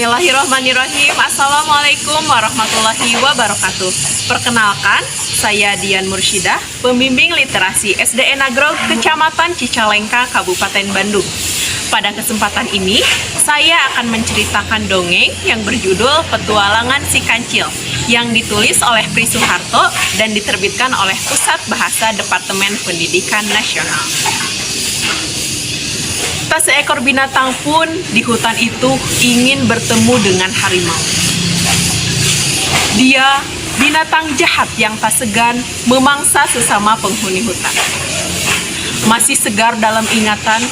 Bismillahirrahmanirrahim. Assalamualaikum warahmatullahi wabarakatuh. Perkenalkan, saya Dian Mursyidah, pembimbing literasi SDN Agro Kecamatan Cicalengka, Kabupaten Bandung. Pada kesempatan ini, saya akan menceritakan dongeng yang berjudul Petualangan Si Kancil yang ditulis oleh Pri Soeharto dan diterbitkan oleh Pusat Bahasa Departemen Pendidikan Nasional. Tak seekor binatang pun di hutan itu ingin bertemu dengan harimau. Dia binatang jahat yang tak segan memangsa sesama penghuni hutan. Masih segar dalam ingatan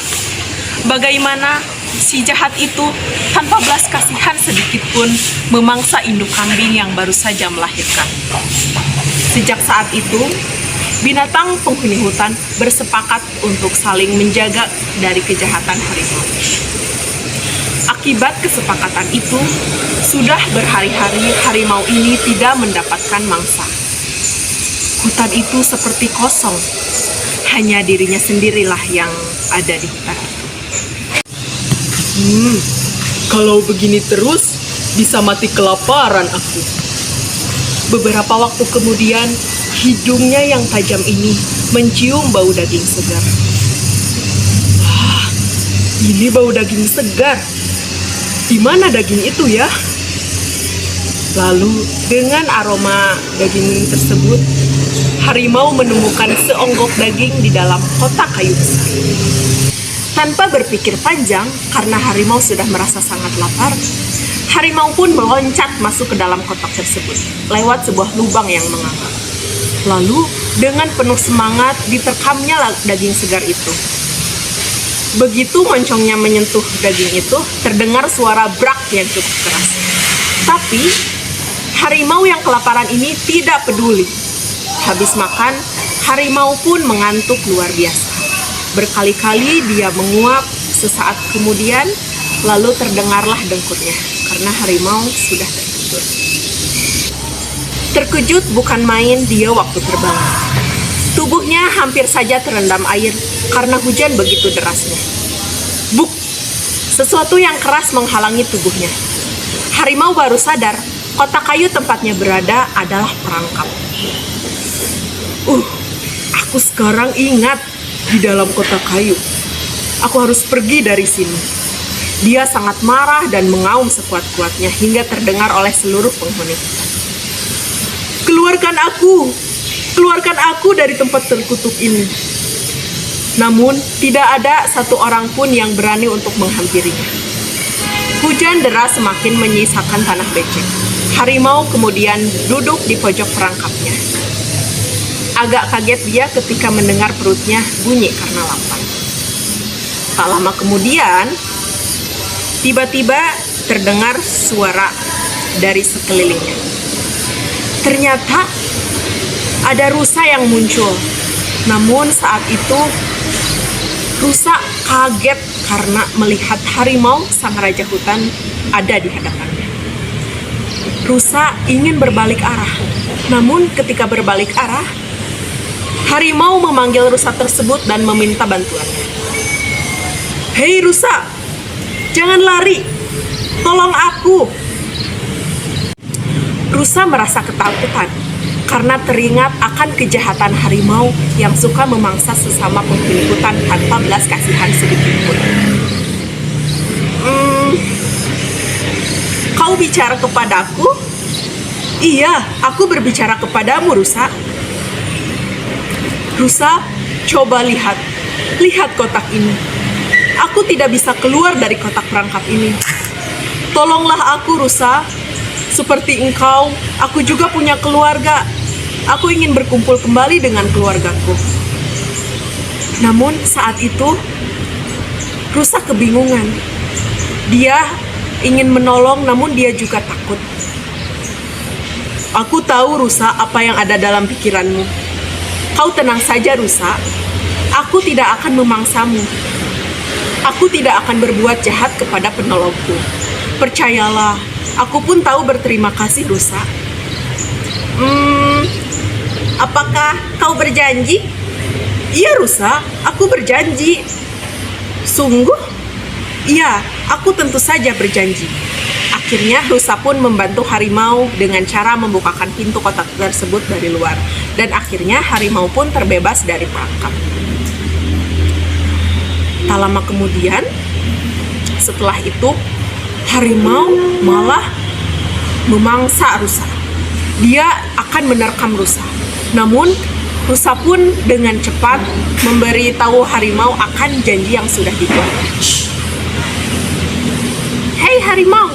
bagaimana si jahat itu tanpa belas kasihan sedikit pun memangsa induk kambing yang baru saja melahirkan. Sejak saat itu, binatang penghuni hutan bersepakat untuk saling menjaga dari kejahatan harimau. Akibat kesepakatan itu, sudah berhari-hari harimau ini tidak mendapatkan mangsa. Hutan itu seperti kosong, hanya dirinya sendirilah yang ada di hutan itu. Kalau begini terus, bisa mati kelaparan aku. Beberapa waktu kemudian, hidungnya yang tajam ini mencium bau daging segar. Ini bau daging segar. Di mana daging itu ya? Lalu, dengan aroma daging tersebut, harimau menemukan seonggok daging di dalam kotak kayu besar. Tanpa berpikir panjang, karena harimau sudah merasa sangat lapar, harimau pun meloncat masuk ke dalam kotak tersebut, lewat sebuah lubang yang menganga. Lalu, dengan penuh semangat, diterkamnya daging segar itu. Begitu moncongnya menyentuh daging itu, terdengar suara brak yang cukup keras. Tapi, harimau yang kelaparan ini tidak peduli. Habis makan, harimau pun mengantuk luar biasa. Berkali-kali dia menguap, sesaat kemudian, lalu terdengarlah dengkurnya, karena harimau sudah tertidur. Terkejut bukan main dia waktu terbangun. Tubuhnya hampir saja terendam air karena hujan begitu derasnya. Buk! Sesuatu yang keras menghalangi tubuhnya. Harimau baru sadar kotak kayu tempatnya berada adalah perangkap. Aku sekarang ingat di dalam kotak kayu. Aku harus pergi dari sini. Dia sangat marah dan mengaum sekuat-kuatnya hingga terdengar oleh seluruh penghuni hutan. Keluarkan aku dari tempat terkutuk ini. Namun, tidak ada satu orang pun yang berani untuk menghampirinya. Hujan deras semakin menyisakan tanah becek. Harimau kemudian duduk di pojok perangkapnya. Agak kaget dia ketika mendengar perutnya bunyi karena lapar. Tak lama kemudian, tiba-tiba terdengar suara dari sekelilingnya. Ternyata ada rusa yang muncul. Namun saat itu rusa kaget karena melihat harimau sang raja hutan ada di hadapannya. Rusa ingin berbalik arah. Namun ketika berbalik arah, harimau memanggil rusa tersebut dan meminta bantuannya. Hei rusa, jangan lari. Tolong aku. Rusa merasa ketakutan karena teringat akan kejahatan harimau yang suka memangsa sesama penghuni hutan tanpa belas kasihan sedikit pun. Kau bicara kepadaku? Iya, aku berbicara kepadamu, rusa. Rusa, coba lihat. Lihat kotak ini. Aku tidak bisa keluar dari kotak perangkap ini. Tolonglah aku, rusa. Seperti engkau, aku juga punya keluarga. Aku ingin berkumpul kembali dengan keluargaku. Namun saat itu, rusa kebingungan. Dia ingin menolong, namun dia juga takut. Aku tahu, rusa, apa yang ada dalam pikiranmu. Kau tenang saja, rusa. Aku tidak akan memangsamu. Aku tidak akan berbuat jahat kepada penolongku. Percayalah, aku pun tahu berterima kasih, rusa. Apakah kau berjanji? Iya, rusa, aku berjanji. Sungguh? Iya, aku tentu saja berjanji. Akhirnya rusa pun membantu harimau dengan cara membukakan pintu kotak tersebut dari luar. Dan akhirnya harimau pun terbebas dari perangkap. Tak lama kemudian, setelah itu, harimau malah memangsa rusa. Dia akan menerkam rusa. Namun, rusa pun dengan cepat memberitahu harimau akan janji yang sudah dibuat. Hei harimau,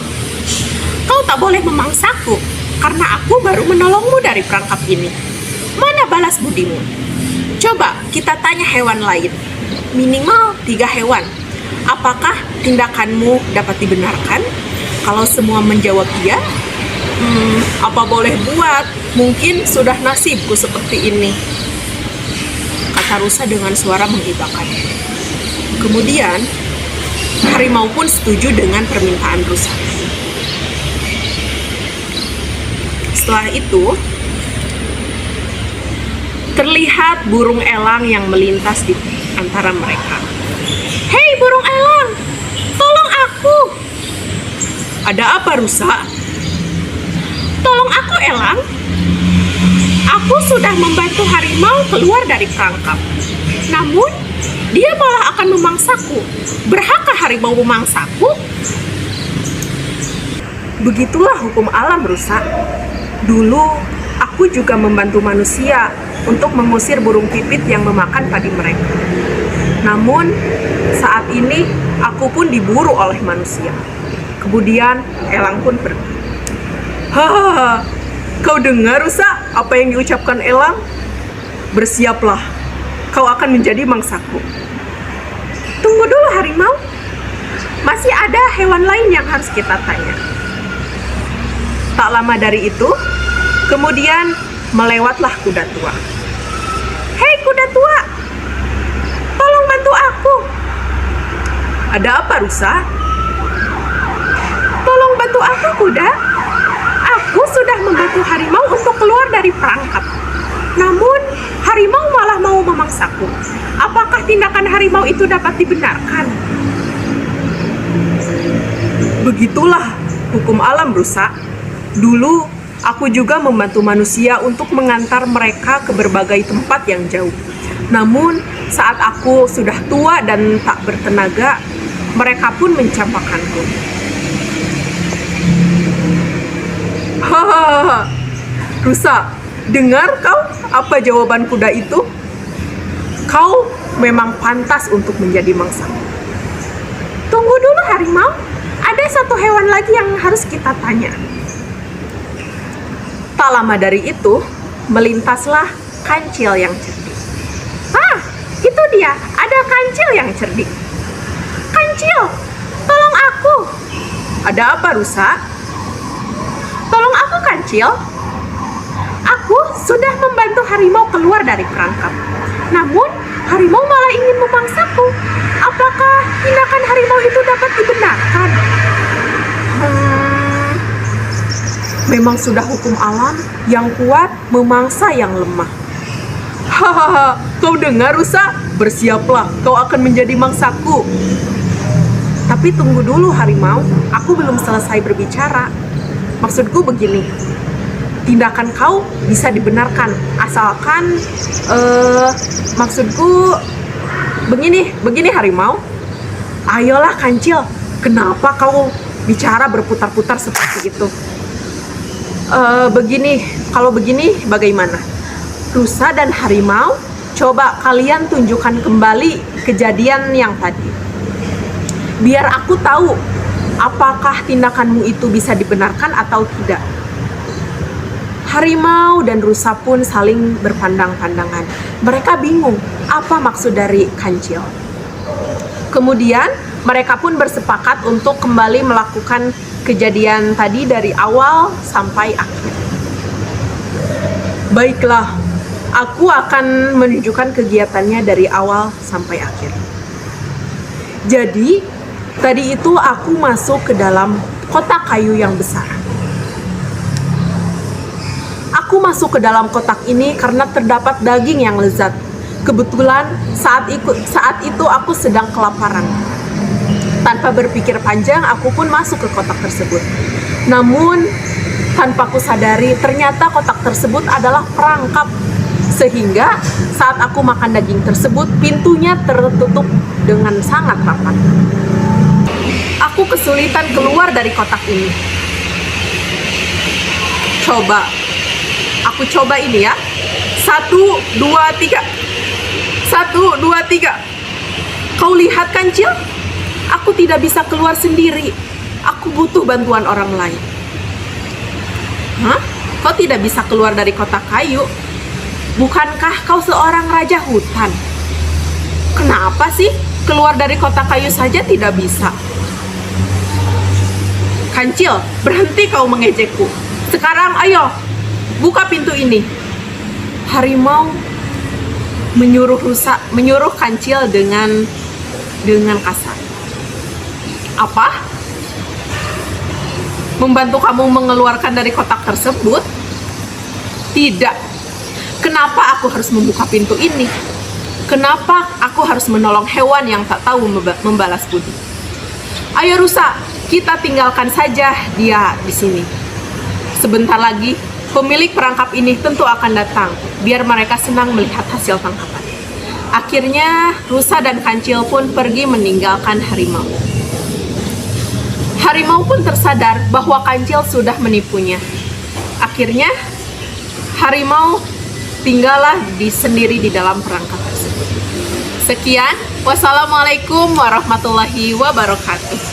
kau tak boleh memangsaku, karena aku baru menolongmu dari perangkap ini. Mana balas budimu? Coba kita tanya hewan lain, minimal 3 hewan. Apakah tindakanmu dapat dibenarkan? Kalau semua menjawab iya, apa boleh buat? Mungkin sudah nasibku seperti ini, kata rusa dengan suara mengibakan. Kemudian, harimau pun setuju dengan permintaan rusa. Setelah itu, terlihat burung elang yang melintas di antara mereka. Hei burung elang, tolong aku. Ada apa rusa? Tolong aku elang. Aku sudah membantu harimau keluar dari perangkap. Namun, dia malah akan memangsaku. Berhakkah harimau memangsaku? Begitulah hukum alam rusa. Dulu, aku juga membantu manusia untuk mengusir burung pipit yang memakan padi mereka. Namun, saat ini aku pun diburu oleh manusia. Kemudian, elang pun pergi. Hahaha, kau dengar rusa apa yang diucapkan elang? Bersiaplah, kau akan menjadi mangsaku. Tunggu dulu harimau, masih ada hewan lain yang harus kita tanya. Tak lama dari itu, kemudian melewatlah kuda tua. Hei kuda tua, tolong bantu aku. Ada apa rusa? Tolong bantu aku kuda. Aku sudah membantu harimau untuk keluar dari perangkap. Namun, harimau malah mau memangsaku. Apakah tindakan harimau itu dapat dibenarkan? Begitulah hukum alam rusa. Dulu, aku juga membantu manusia untuk mengantar mereka ke berbagai tempat yang jauh. Namun, saat aku sudah tua dan tak bertenaga, mereka pun mencampakanku. Hahaha, rusa, dengar kau apa jawaban kuda itu? Kau memang pantas untuk menjadi mangsaku. Tunggu dulu harimau, ada satu hewan lagi yang harus kita tanya. Tak lama dari itu, melintaslah kancil yang cerdik. Ah, itu dia, ada kancil yang cerdik. Kancil, tolong aku. Ada apa rusa? Tolong aku kancil. Aku sudah membantu harimau keluar dari perangkap. Namun, harimau malah ingin memangsaku. Apakah tindakan harimau itu dapat dibenarkan? Memang sudah hukum alam, yang kuat memangsa yang lemah. Hahaha, kau dengar rusa? Bersiaplah, kau akan menjadi mangsaku. Tapi tunggu dulu harimau, aku belum selesai berbicara. Maksudku begini, tindakan kau bisa dibenarkan asalkan maksudku begini harimau. Ayolah kancil, kenapa kau bicara berputar-putar seperti itu? Kalau begini bagaimana? Rusa dan harimau, coba kalian tunjukkan kembali kejadian yang tadi. Biar aku tahu apakah tindakanmu itu bisa dibenarkan atau tidak. Harimau dan rusa pun saling berpandang-pandangan. Mereka bingung apa maksud dari kancil. Kemudian mereka pun bersepakat untuk kembali melakukan kejadian tadi dari awal sampai akhir. Baiklah, aku akan menunjukkan kegiatannya dari awal sampai akhir. Jadi, tadi itu aku masuk ke dalam kotak kayu yang besar. Aku masuk ke dalam kotak ini karena terdapat daging yang lezat. Kebetulan saat itu aku sedang kelaparan. Tanpa berpikir panjang, aku pun masuk ke kotak tersebut. Namun, tanpa ku sadari, ternyata kotak tersebut adalah perangkap. Sehingga saat aku makan daging tersebut, pintunya tertutup dengan sangat rapat. Aku kesulitan keluar dari kotak ini. Aku coba ini ya. 1, 2, 3. 1, 2, 3. Kau lihat Kancil? Aku tidak bisa keluar sendiri. Aku butuh bantuan orang lain. Hah? Kau tidak bisa keluar dari kotak kayu? Bukankah kau seorang raja hutan? Kenapa sih keluar dari kotak kayu saja tidak bisa? Kancil, berhenti kau mengejekku. Sekarang ayo, buka pintu ini. Harimau menyuruh Kancil dengan kasar. Apa? Membantu kamu mengeluarkan dari kotak tersebut? Tidak. Kenapa aku harus membuka pintu ini? Kenapa aku harus menolong hewan yang tak tahu membalas budi? Ayo rusa, kita tinggalkan saja dia di sini. Sebentar lagi, pemilik perangkap ini tentu akan datang, biar mereka senang melihat hasil tangkapan. Akhirnya, rusa dan Kancil pun pergi meninggalkan harimau. Harimau pun tersadar bahwa Kancil sudah menipunya. Akhirnya, harimau tinggallah sendiri di dalam perangkap tersebut. Sekian, wassalamualaikum warahmatullahi wabarakatuh.